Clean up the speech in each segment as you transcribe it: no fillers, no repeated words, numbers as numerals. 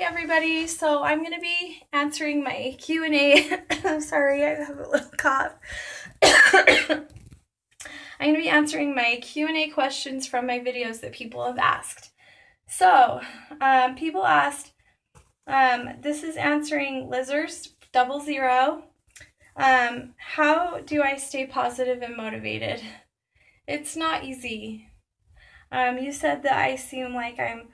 everybody. So I'm going to be answering my Q&A. Sorry, I have a little cough. I'm going to be answering my Q&A questions from my videos that people have asked. So, people asked, this is answering Lizards 00. How do I stay positive and motivated? It's not easy. You said that I seem like I'm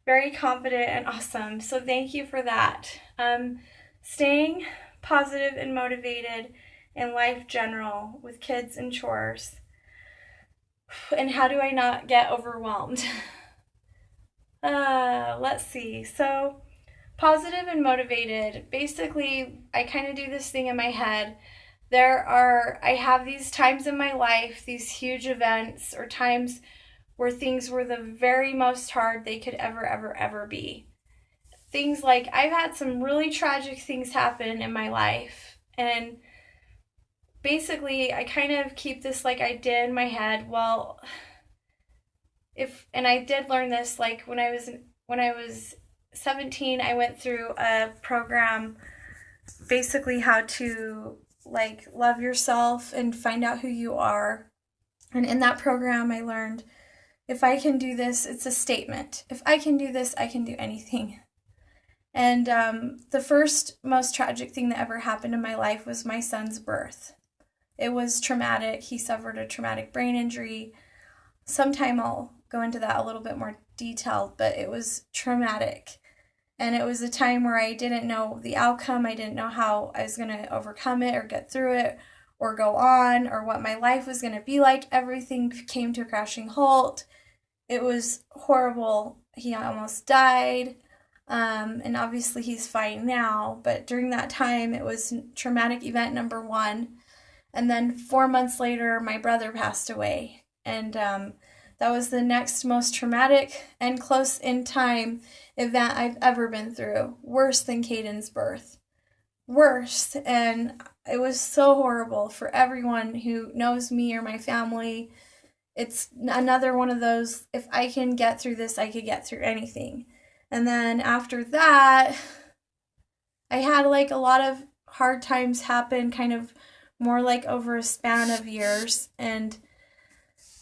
very confident and awesome, so thank you for that. Staying positive and motivated in life general with kids and chores. And how do I not get overwhelmed? Let's see. So, positive and motivated. Basically, I kind of do this thing in my head. I have these times in my life, these huge events or times where things were the very most hard they could ever be. Things like I've had some really tragic things happen in my life, and basically I kind of keep this like I did in my head. Well, and I did learn this like when I was 17, I went through a program, basically how to like love yourself and find out who you are. And in that program I learned, if I can do this, it's a statement. If I can do this, I can do anything. And the first most tragic thing that ever happened in my life was my son's birth. It was traumatic. He suffered a traumatic brain injury. Sometime I'll go into that a little bit more detailed, but it was traumatic. And it was a time where I didn't know the outcome. I didn't know how I was going to overcome it or get through it or go on or what my life was going to be like. Everything came to a crashing halt. It was horrible. He almost died. And obviously he's fine now, but during that time it was traumatic event number 1. And then 4 months later, my brother passed away. And that was the next most traumatic and close in time event I've ever been through. Worse than Caden's birth. Worse. And it was so horrible for everyone who knows me or my family. It's another one of those, if I can get through this, I could get through anything. And then after that, I had like a lot of hard times happen, kind of more like over a span of years. And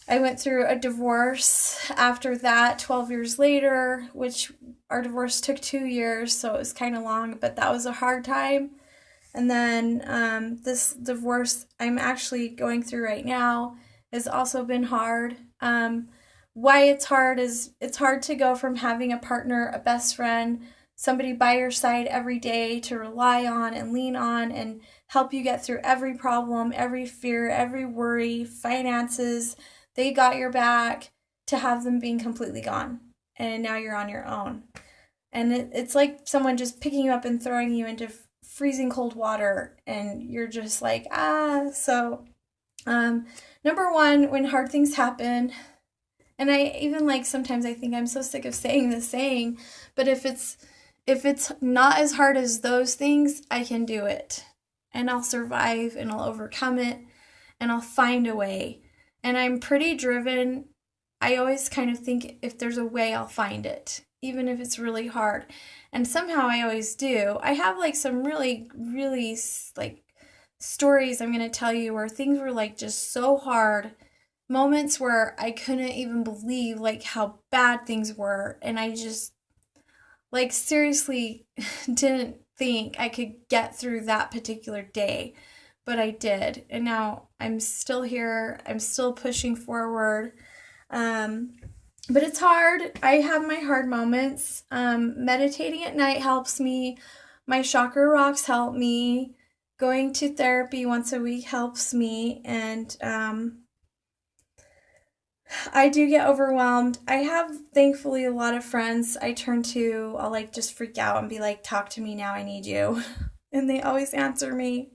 I went through a divorce after that 12 years later, which our divorce took 2 years, so it was kind of long, but that was a hard time. And then this divorce I'm actually going through right now has also been hard. Why it's hard is it's hard to go from having a partner, a best friend, somebody by your side every day to rely on and lean on and help you get through every problem, every fear, every worry, finances. They got your back, to have them being completely gone. And now you're on your own. And it's like someone just picking you up and throwing you into freezing cold water. And you're just like, ah. So, number 1, when hard things happen, and I even like sometimes I think I'm so sick of saying this saying, but if it's not as hard as those things, I can do it. And I'll survive and I'll overcome it and I'll find a way. And I'm pretty driven. I always kind of think if there's a way, I'll find it, even if it's really hard. And somehow I always do. I have like some really, really like stories I'm going to tell you where things were like just so hard. Moments where I couldn't even believe like how bad things were. And I just like seriously didn't think I could get through that particular day. But I did. And now I'm still here. I'm still pushing forward. But it's hard. I have my hard moments. Meditating at night helps me. My chakra rocks help me. Going to therapy once a week helps me. And I do get overwhelmed. I have thankfully a lot of friends I turn to. I'll like just freak out and be like, talk to me now, I need you. And they always answer me.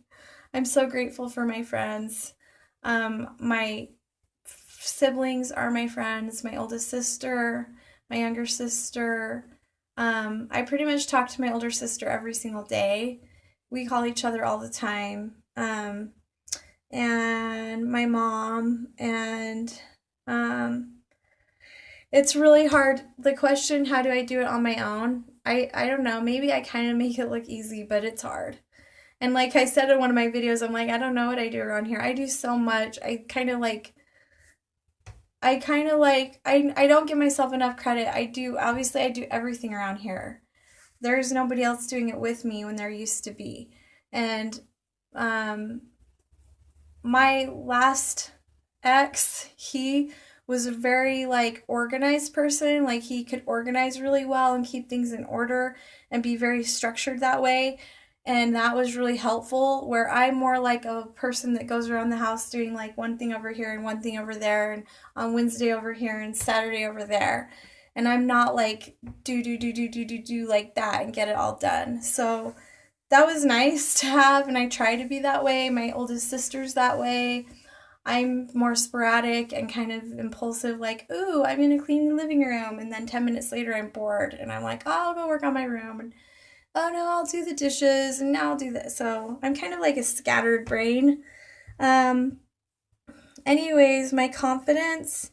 I'm so grateful for my friends. My siblings are my friends, my oldest sister, my younger sister. I pretty much talk to my older sister every single day. We call each other all the time. And my mom, and it's really hard. The question, how do I do it on my own? I don't know, maybe I kind of make it look easy, but it's hard. And like I said in one of my videos, I'm like, I don't know what I do around here. I do so much. I don't give myself enough credit. Obviously, I do everything around here. There's nobody else doing it with me when there used to be. And um, my last ex, he was a very like organized person. Like he could organize really well and keep things in order and be very structured that way. And that was really helpful. Where I'm more like a person that goes around the house doing like one thing over here and one thing over there, and on Wednesday over here and Saturday over there. And I'm not like do like that and get it all done. So that was nice to have, and I try to be that way. My oldest sister's that way. I'm more sporadic and kind of impulsive, like, ooh, I'm gonna clean the living room, and then 10 minutes later I'm bored and I'm like, oh, I'll go work on my room, and oh no, I'll do the dishes, and now I'll do this. So I'm kind of like a scattered brain. Um, anyways, my confidence,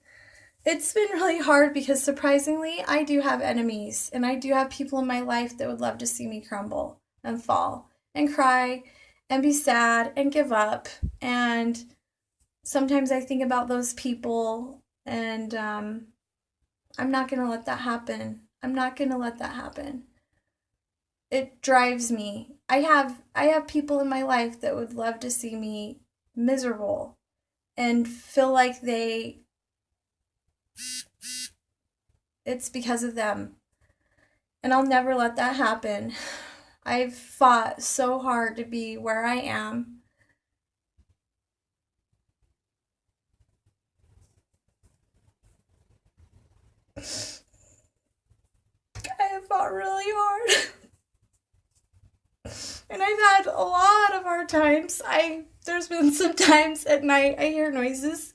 it's been really hard because surprisingly, I do have enemies, and I do have people in my life that would love to see me crumble and fall and cry and be sad and give up. And sometimes I think about those people, and I'm not going to let that happen. I'm not going to let that happen. It drives me. I have people in my life that would love to see me miserable and feel like it's because of them. And I'll never let that happen. I've fought so hard to be where I am. I have fought really hard. And I've had a lot of hard times. There's been some times at night I hear noises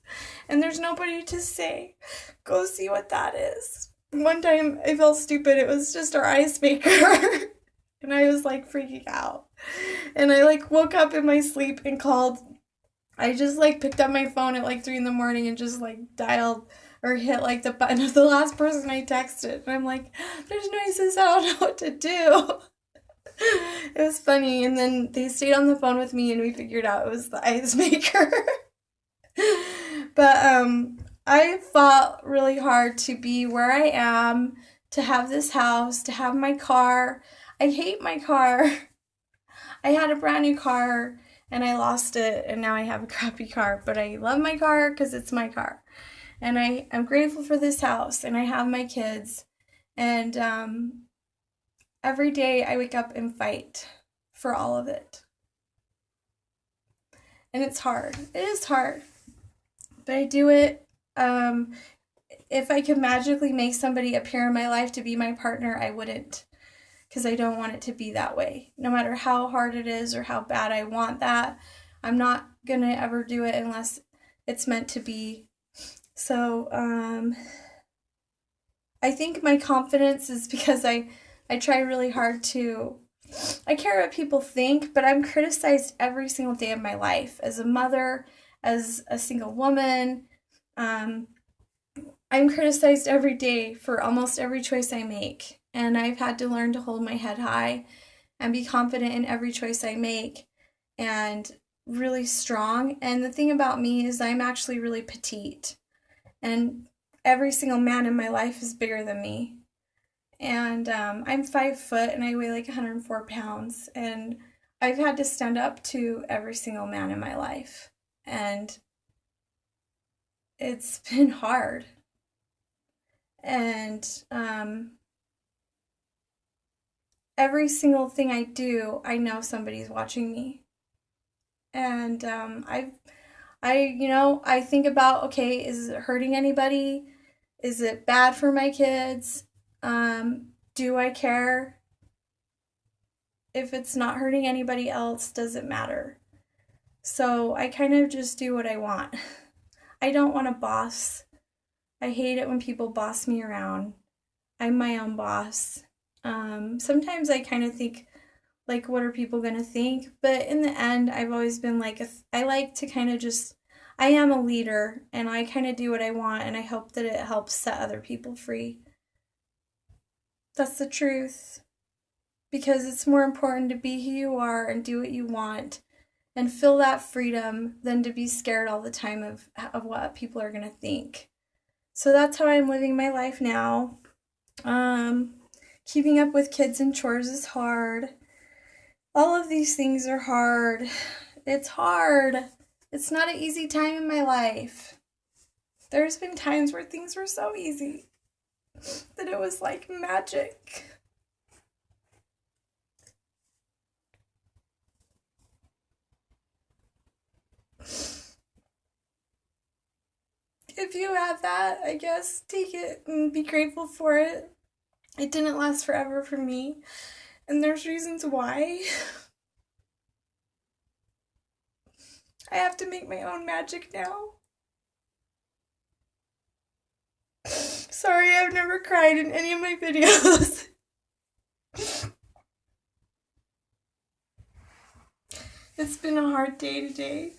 and there's nobody to say, go see what that is. One time I felt stupid. It was just our ice maker. And I was like freaking out. And I like woke up in my sleep and called. I just like picked up my phone at like 3 in the morning and just like dialed or hit like the button of the last person I texted. And I'm like, there's noises. I don't know what to do. It was funny, and then they stayed on the phone with me and we figured out it was the ice maker. But I fought really hard to be where I am, to have this house, to have my car. I hate my car. I had a brand new car and I lost it, and now I have a crappy car, but I love my car because it's my car. And I'm grateful for this house, and I have my kids, and every day I wake up and fight for all of it. And it's hard. It is hard. But I do it. If I could magically make somebody appear in my life to be my partner, I wouldn't. Because I don't want it to be that way. No matter how hard it is or how bad I want that, I'm not going to ever do it unless it's meant to be. So I think my confidence is because I try really hard to. I care what people think, but I'm criticized every single day of my life as a mother, as a single woman. Um, I'm criticized every day for almost every choice I make, and I've had to learn to hold my head high and be confident in every choice I make and really strong. And the thing about me is I'm actually really petite, and every single man in my life is bigger than me. And I'm 5 foot and I weigh like 104 pounds. And I've had to stand up to every single man in my life. And it's been hard. And every single thing I do, I know somebody's watching me. And I think about, okay, is it hurting anybody? Is it bad for my kids? Do I care? If it's not hurting anybody else, does it matter? So I kind of just do what I want. I don't want a boss. I hate it when people boss me around. I'm my own boss. Sometimes I kind of think, like, what are people going to think? But in the end, I've always been like, I like to kind of just, I am a leader and I kind of do what I want, and I hope that it helps set other people free. That's the truth. because it's more important to be who you are and do what you want and feel that freedom than to be scared all the time of what people are going to think. So that's how I'm living my life now. Keeping up with kids and chores is hard. All of these things are hard. It's hard. It's not an easy time in my life. There's been times where things were so easy that it was like magic. If you have that, I guess take it and be grateful for it. It didn't last forever for me, and there's reasons why. I have to make my own magic now. Sorry, I've never cried in any of my videos. It's been a hard day today.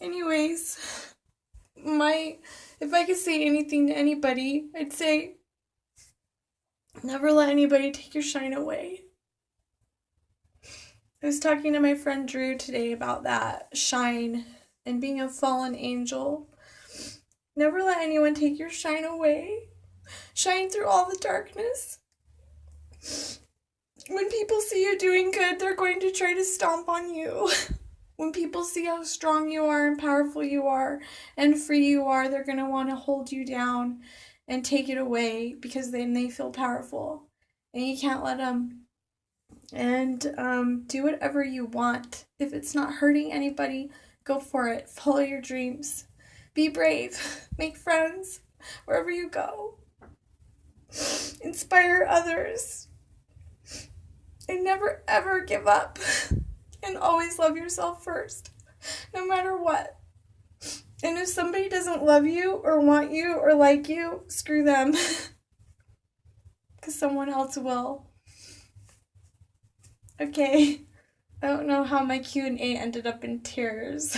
Anyways, if I could say anything to anybody, I'd say never let anybody take your shine away. I was talking to my friend Drew today about that shine and being a fallen angel. Never let anyone take your shine away. Shine through all the darkness. When people see you doing good, they're going to try to stomp on you. When people see how strong you are and powerful you are and free you are, they're going to want to hold you down and take it away because then they feel powerful. And you can't let them. And do whatever you want. If it's not hurting anybody, go for it. Follow your dreams. Be brave. Make friends wherever you go. Inspire others. And never ever give up. And always love yourself first, no matter what. And if somebody doesn't love you or want you or like you, screw them. Because someone else will. Okay. I don't know how my Q&A ended up in tears.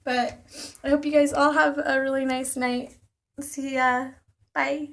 But I hope you guys all have a really nice night. See ya. Bye.